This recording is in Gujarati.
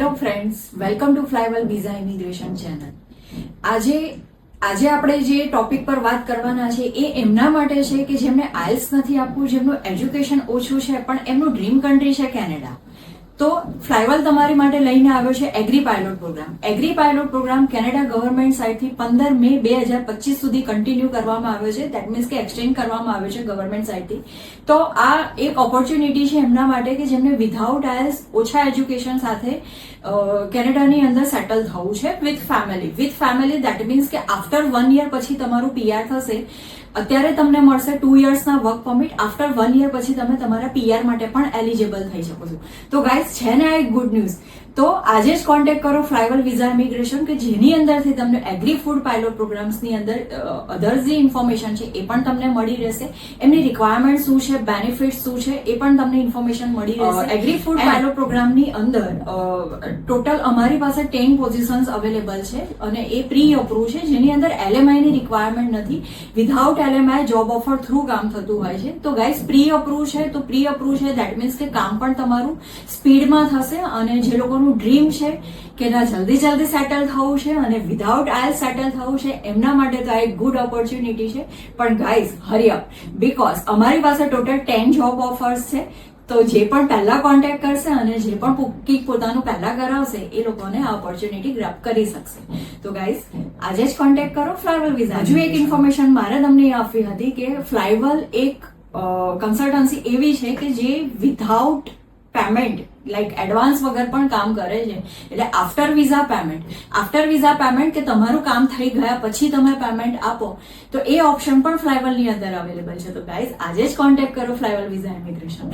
Hello friends, welcome to Flywell visa immigration channel. આજે આપણે જે ટોપિક પર વાત કરવાના છે એ એમના માટે છે કે જેમને આઇલ્સ નથી આપવું, જેમનું એજ્યુકેશન ઓછું છે પણ એમનું ડ્રીમ કન્ટ્રી છે કેનેડા. તો ફ્લાયવેલ તમારી માટે લઈને આવ્યો છે agri pilot program. Agri pilot program Canada government સાઇડથી 15 મે 2025 સુધી કન્ટિન્યુ કરવામાં આવ્યો છે. દેટ મીન્સ કે એક્સટેન્ડ કરવામાં આવ્યો છે ગવર્મેન્ટ સાઇડથી. તો આ એક ઓપોર્ચ્યુનિટી છે એમના માટે કે જેમને વિધાઉટ આઇલ્સ ઓછા એજ્યુકેશન સાથે કેનેડાની અંદર સેટલ થવું છે વિથ ફેમિલી. દેટ મીન્સ કે આફ્ટર 1 યર પછી તમારું પીઆર થશે. અત્યારે તમને મળશે 2 યર્સના વર્ક પરમિટ. આફ્ટર 1 યર પછી તમે તમારા પીઆર માટે પણ એલિજિબલ થઈ શકો છો. તો ગાઈઝ, છે ને આ એક ગુડ ન્યૂઝ. તો આજે જ કોન્ટેક્ટ કરો ફ્લાયવેલ વિઝા ઇમિગ્રેશન કે જેની અંદરથી તમને એગ્રી ફૂડ પાયલોટ પ્રોગ્રામ્સની અંદર અધર્સ જે ઇન્ફોર્મેશન છે એ પણ તમને મળી રહેશે. એમની રિક્વાયરમેન્ટ શું છે, બેનિફિટ શું છે એ પણ તમને ઇન્ફોર્મેશન મળી રહેશે. એગ્રી ફૂડ પાયલોટ પ્રોગ્રામની અંદર ટોટલ અમારી પાસે 10 પોઝિશન્સ અવેલેબલ છે અને એ પ્રી અપ્રૂવ છે, જેની અંદર LMI ની રિક્વાયરમેન્ટ નથી. Without LMI job offer through કામ થતું હોય છે. તો ગાઈઝ, પ્રી અપ્રૂવ છે તો પ્રી અપ્રૂવ છે દેટ મીન્સ કે કામ પણ તમારું સ્પીડમાં થશે. અને જે લોકોનું ડ્રીમ છે કે ના જલ્દી સેટલ થવું છે અને વિધાઉટ આઇલ્સ સેટલ થવું છે એમના માટે તો આ એક ગુડ ઓપોર્ચ્યુનિટી છે. પણ ગાઈઝ, હરી અપ, બીકોઝ અમારી પાસે ટોટલ 10 જોબ ઓફર્સ છે. તો જે પણ પહેલા કોન્ટેક્ટ કરશે અને જે પણ બુકિંગ પોતાનું પહેલા કરાવશે એ લોકોને આ ઓપોર્ચ્યુનિટી ગ્રેબ કરી શકશે. તો ગાઈઝ, આજે જ કોન્ટેક્ટ કરો ફ્લાયવેલ વિઝા. હજુ એક ઇન્ફોર્મેશન મારે તમને આપવી હતી કે ફ્લાયવેલ એક કન્સલ્ટન્સી એવી છે કે જે વિધાઉટ પેમેન્ટ લાઈક એડવાન્સ વગર પણ કામ કરે છે. એટલે આફ્ટર વિઝા પેમેન્ટ કે તમારું કામ થઈ ગયા પછી તમે પેમેન્ટ આપો તો એ ઓપ્શન પણ ફ્લાયવેલની અંદર અવેલેબલ છે. તો ગાઈઝ, આજે જ કોન્ટેક્ટ કરો ફ્લાયવેલ વિઝા ઇમિગ્રેશન.